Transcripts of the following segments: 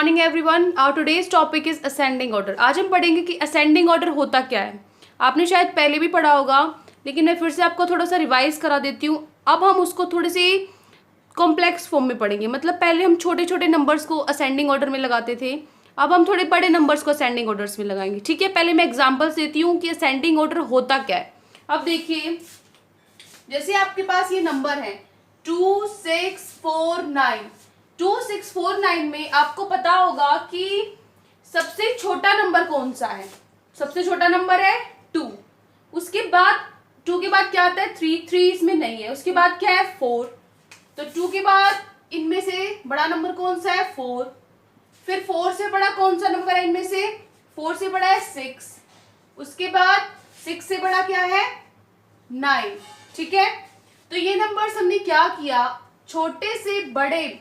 Morning everyone, our today's topic is ascending order. आज हम पढ़ेंगे कि असेंडिंग ऑर्डर होता क्या है। आपने शायद पहले भी पढ़ा होगा, लेकिन मैं फिर से आपको थोड़ा सा रिवाइज करा देती हूँ। अब हम उसको थोड़ी सी कॉम्प्लेक्स फॉर्म में पढ़ेंगे। मतलब पहले हम छोटे छोटे नंबर्स को असेंडिंग ऑर्डर में लगाते थे, अब हम थोड़े बड़े नंबर्स को असेंडिंग ऑर्डर्स में लगाएंगे। ठीक है, पहले मैं एग्जाम्पल्स देती हूँ कि असेंडिंग ऑर्डर होता क्या है। अब देखिए, जैसे आपके पास ये नंबर है 2649। 2649 में आपको पता होगा कि सबसे छोटा नंबर कौन सा है। सबसे छोटा नंबर है 2। उसके बाद 2 के बाद क्या आता है 3। 3 इसमें नहीं है। उसके बाद क्या है 4। तो 2 के बाद इनमें से बड़ा नंबर कौन सा है 4। फिर 4 से बड़ा कौन सा नंबर है इनमें से, 4 से बड़ा है 6। उसके बाद 6 से बड़ा क्या है 9। ठीक है, तो ये नंबर्स हमने क्या किया, छोटे से बड़े,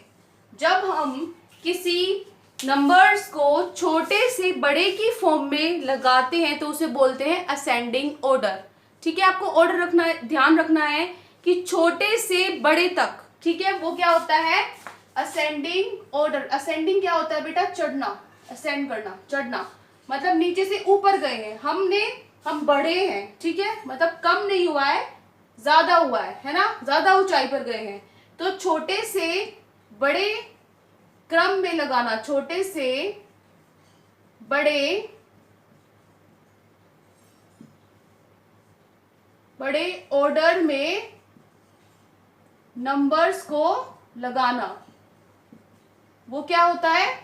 जब हम किसी नंबर्स को छोटे से बड़े की फॉर्म में लगाते हैं तो उसे बोलते हैं असेंडिंग ऑर्डर। ठीक है, आपको ऑर्डर रखना है, ध्यान रखना है कि छोटे से बड़े तक, ठीक है, वो क्या होता है असेंडिंग ऑर्डर। असेंडिंग क्या होता है बेटा, चढ़ना, असेंड करना, चढ़ना, मतलब नीचे से ऊपर गए हैं हम बड़े हैं। ठीक है, मतलब कम नहीं हुआ है, ज्यादा हुआ है ना, ज्यादा ऊंचाई पर गए हैं। तो छोटे से बड़े क्रम में लगाना, छोटे से बड़े ऑर्डर में नंबर्स को लगाना, वो क्या होता है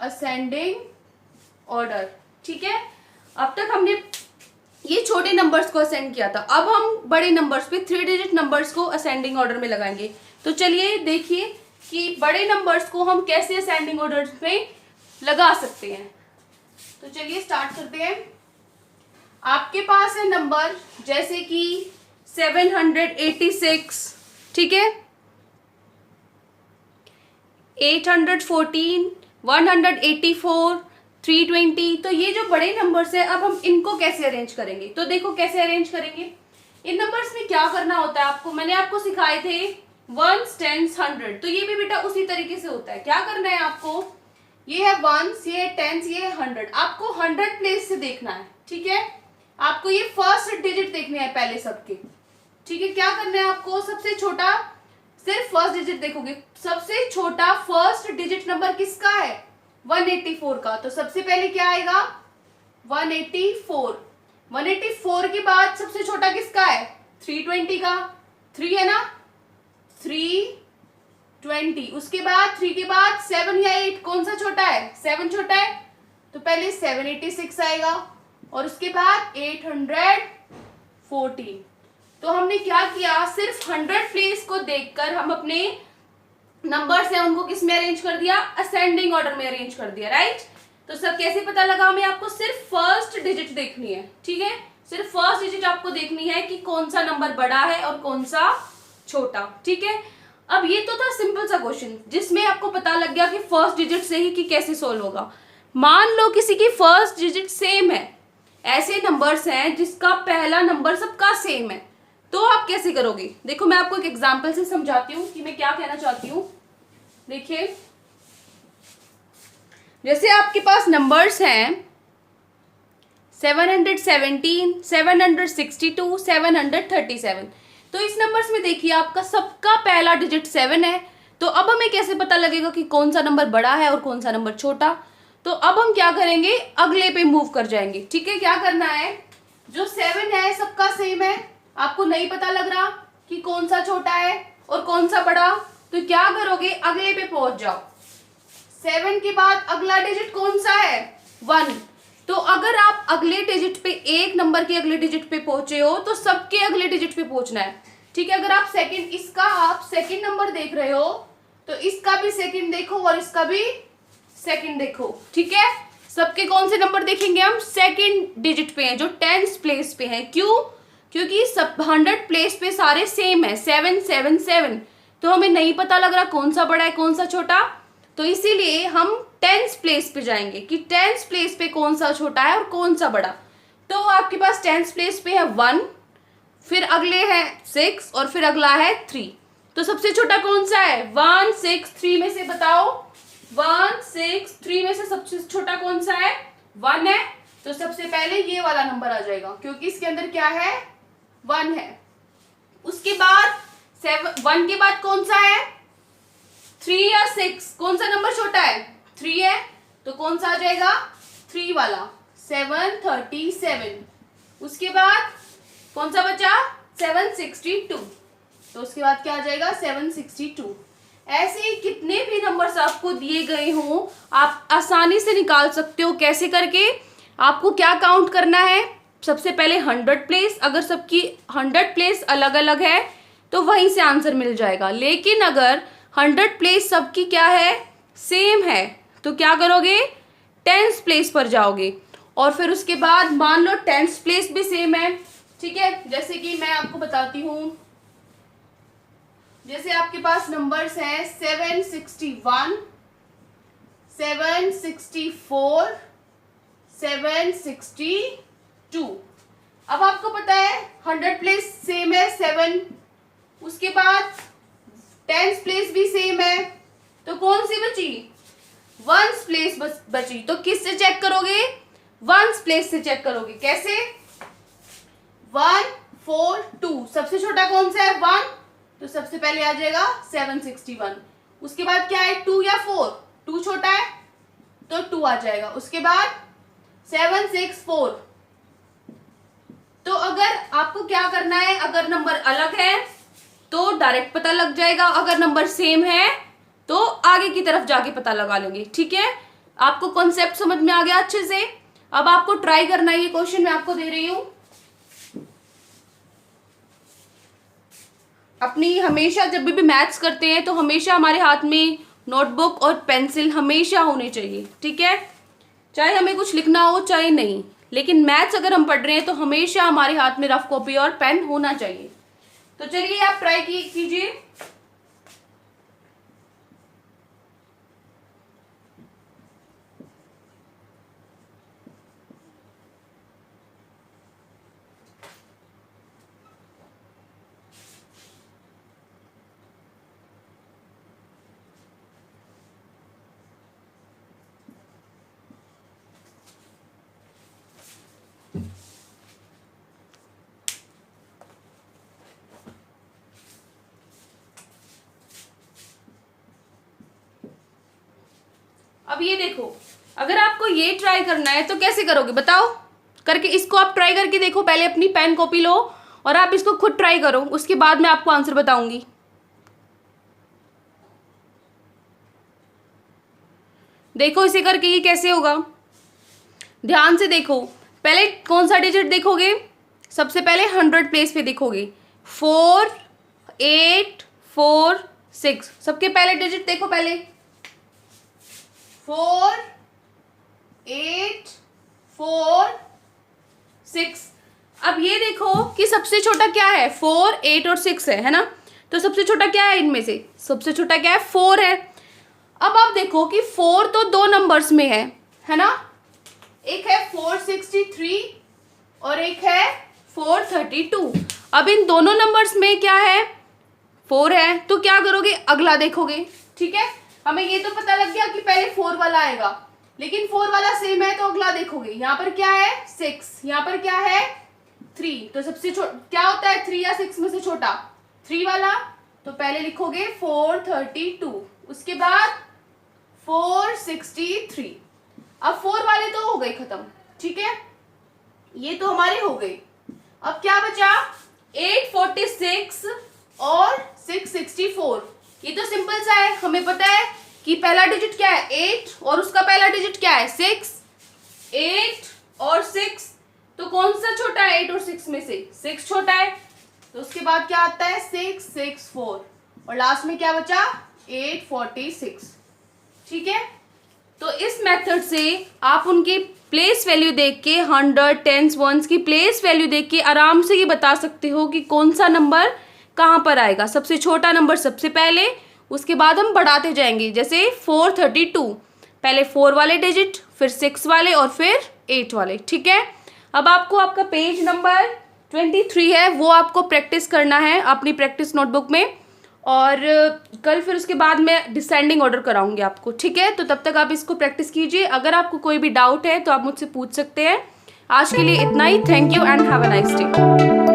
असेंडिंग ऑर्डर। ठीक है, अब तक हमने ये छोटे नंबर्स को असेंड किया था। अब हम बड़े नंबर्स पे 3 डिजिट नंबर्स को असेंडिंग ऑर्डर में लगाएंगे। तो चलिए देखिए कि बड़े नंबर्स को हम कैसे असेंडिंग ऑर्डर में लगा सकते हैं। तो चलिए स्टार्ट करते हैं। आपके पास है नंबर जैसे कि 786, ठीक है, 814, 184, 320। तो ये जो बड़े नंबर्स है, अब हम इनको कैसे अरेंज करेंगे। तो देखो कैसे अरेंज करेंगे। इन नंबर्स में क्या करना होता है आपको, मैंने आपको सिखाए थे 1s, 10s, 100। तो ये भी बेटा उसी तरीके से होता है। क्या करना है आपको, ये है 1s, ये है 10s, ये है 100। आपको 100 प्लेस से देखना है। ठीक है, आपको ये फर्स्ट डिजिट देखने हैं पहले सबके। ठीक है, क्या करना है आपको, सबसे छोटा सिर्फ फर्स्ट डिजिट देखोगे। सबसे छोटा फर्स्ट डिजिट नंबर किसका है 184 का। तो सबसे पहले क्या आएगा 184। 184 के बाद सबसे छोटा किसका है 320 का, 3 है ना, 320। उसके बाद 3 के बाद 7 या 8, कौन सा छोटा है 7 छोटा है, तो पहले 786 आएगा और उसके बाद 814। तो हमने क्या किया, सिर्फ 100 प्लेस को देखकर हम अपने नंबर्स हैं उनको किस में अरेंज कर दिया, असेंडिंग ऑर्डर में अरेंज कर दिया। राइट, तो सब कैसे पता लगा हमें, आपको सिर्फ फर्स्ट डिजिट देखनी है। ठीक है, सिर्फ फर्स्ट डिजिट आपको देखनी है कि कौन सा नंबर बड़ा है और कौन सा छोटा। ठीक है, अब ये तो था सिंपल सा क्वेश्चन जिसमें आपको पता लग गया कि फर्स्ट डिजिट से ही कि कैसे सोल्व होगा। मान लो किसी की फर्स्ट डिजिट सेम है, ऐसे नंबर्स हैं जिसका पहला नंबर सबका सेम है, तो आप कैसे करोगे। देखो मैं आपको एक एग्जांपल से समझाती हूँ कि मैं क्या कहना चाहती हूँ। देखिए, जैसे आपके पास नंबर्स हैं 717, 762, 737। तो इस नंबर्स में देखिए आपका सबका पहला डिजिट 7 है। तो अब हमें कैसे पता लगेगा कि कौन सा नंबर बड़ा है और कौन सा नंबर छोटा। तो अब हम क्या करेंगे, अगले पे मूव कर जाएंगे। ठीक है, क्या करना है, जो 7 है सबका सेम है, आपको नहीं पता लग रहा कि कौन सा छोटा है और कौन सा बड़ा, तो क्या करोगे, अगले पे पहुंच जाओ। 7 के बाद अगला डिजिट कौन सा है 1। तो अगर आप अगले डिजिट पे, एक नंबर के अगले डिजिट पे पहुंचे हो तो सबके अगले डिजिट पे पहुंचना है। ठीक है, अगर आप सेकंड, इसका आप सेकंड नंबर देख रहे हो तो इसका भी सेकंड देखो और इसका भी सेकंड देखो। ठीक है, सबके कौन से नंबर देखेंगे हम, सेकंड डिजिट पे हैं जो 10th प्लेस पे हैं। क्यों, क्योंकि सब 100 प्लेस पे सारे सेम है 777। तो हमें नहीं पता लग रहा कौन सा बड़ा है कौन सा छोटा, तो इसीलिए हम 10th प्लेस पे जाएंगे कि 10th प्लेस पे कौन सा छोटा है और कौन सा बड़ा। तो आपके पास 10th प्लेस पे है 1, फिर अगले है 6 और फिर अगला है 3। तो सबसे छोटा कौन सा है 1, 6, 3 में से बताओ 163 में से सबसे छोटा कौन सा है? 1 है, तो सबसे पहले ये वाला नंबर आ जाएगा क्योंकि इसके अंदर क्या है? 1 है। उसके बाद 1 के बाद कौन सा है? 3 या 6? कौन सा नंबर छोटा है? 3 है, तो कौन सा आ जाएगा? 3 वाला, 737। उसके बाद कौन सा बचा? 762, तो उसके बाद क्या आ जाएगा? 762। ऐसे ही कितने भी नंबर्स आपको दिए गए हों आप आसानी से निकाल सकते हो। कैसे करके? आपको क्या काउंट करना है? सबसे पहले 100 प्लेस, अगर सबकी 100 प्लेस अलग अलग है तो वहीं से आंसर मिल जाएगा। लेकिन अगर 100 प्लेस सबकी क्या है? सेम है, तो क्या करोगे? 10th प्लेस पर जाओगे और फिर उसके बाद मान लो 10th प्लेस भी सेम है, ठीक है। जैसे कि मैं आपको बताती हूँ, जैसे आपके पास नंबर्स हैं 761, 764, 762। अब आपको पता है 100 प्लेस सेम है 7, उसके बाद 10th प्लेस भी सेम है, तो कौन सी बची? 1st प्लेस बची। तो किससे चेक करोगे? 1st प्लेस से चेक करोगे। कैसे? 1 4 2, सबसे छोटा कौन सा है? 1, तो सबसे पहले आ जाएगा 761। उसके बाद क्या है? 2 या 4? 2 छोटा है, तो 2 आ जाएगा। उसके बाद 764। तो अगर आपको क्या करना है, अगर नंबर अलग है तो डायरेक्ट पता लग जाएगा, अगर नंबर सेम है तो आगे की तरफ जाके पता लगा लेंगे, ठीक है। आपको कॉन्सेप्ट समझ में आ गया अच्छे से? अब आपको ट्राई करना है, ये क्वेश्चन मैं आपको दे रही हूं। अपनी हमेशा जब भी मैथ्स करते हैं तो हमेशा हमारे हाथ में नोटबुक और पेंसिल हमेशा होने चाहिए, ठीक है। चाहे हमें कुछ लिखना हो चाहे नहीं, लेकिन मैथ्स अगर हम पढ़ रहे हैं तो हमेशा हमारे हाथ में रफ कॉपी और पेन होना चाहिए। तो चलिए आप ट्राई कीजिए। अब ये देखो, अगर आपको ये ट्राई करना है तो कैसे करोगे बताओ? करके इसको आप ट्राई करके देखो। पहले अपनी पेन कॉपी लो और आप इसको खुद ट्राई करो, उसके बाद मैं आपको आंसर बताऊंगी। देखो इसे करके ये कैसे होगा, ध्यान से देखो। पहले कौन सा डिजिट देखोगे? सबसे पहले 100 प्लेस पे देखोगे। 4 8 4 6, सबके पहले डिजिट देखो। पहले 4 8 4 6। अब ये देखो कि सबसे छोटा क्या है? 4 8 और 6 है ना। तो सबसे छोटा क्या है इनमें से? सबसे छोटा क्या है? 4 है। अब आप देखो कि 4 तो 2 नंबर्स में है ना। एक है 463 और एक है 432। अब इन दोनों नंबर्स में क्या है? 4 है, तो क्या करोगे? अगला देखोगे, ठीक है। हमें ये तो पता लग गया कि पहले 4 वाला आएगा, लेकिन 4 वाला सेम है तो अगला देखोगे। यहाँ पर क्या है? 6, यहाँ पर क्या है? 3। तो सबसे क्या होता है 3 या 6 में से छोटा? 3 वाला, तो पहले लिखोगे 432, उसके बाद 463। अब 4 वाले तो हो गए खत्म, ठीक है, ये तो हमारे हो गए। अब क्या बचा? 846 और 664। ये तो सिंपल सा है, हमें पता है कि पहला डिजिट क्या है? 8 और उसका पहला डिजिट क्या है? 6। 8 और 6, तो कौन सा छोटा है 8 और 6 में से? 6 छोटा है, तो उसके बाद क्या आता है? 664 और लास्ट में क्या बचा? 846, ठीक है। तो इस मेथड से आप उनकी प्लेस वैल्यू देख के 100 10s 1s की प्लेस वैल्यू देख के आराम से ये बता सकते हो कि कौन सा नंबर कहाँ पर आएगा। सबसे छोटा नंबर सबसे पहले, उसके बाद हम बढ़ाते जाएंगे। जैसे 432, पहले 4 वाले डिजिट, फिर 6 वाले और फिर 8 वाले, ठीक है। अब आपको आपका पेज नंबर 23 है वो आपको प्रैक्टिस करना है अपनी प्रैक्टिस नोटबुक में, और कल फिर उसके बाद मैं डिसेंडिंग ऑर्डर कराऊंगी आपको, ठीक है। तो तब तक आप इसको प्रैक्टिस कीजिए। अगर आपको कोई भी डाउट है तो आप मुझसे पूछ सकते हैं। आज के लिए इतना ही। Thank you and have a nice day.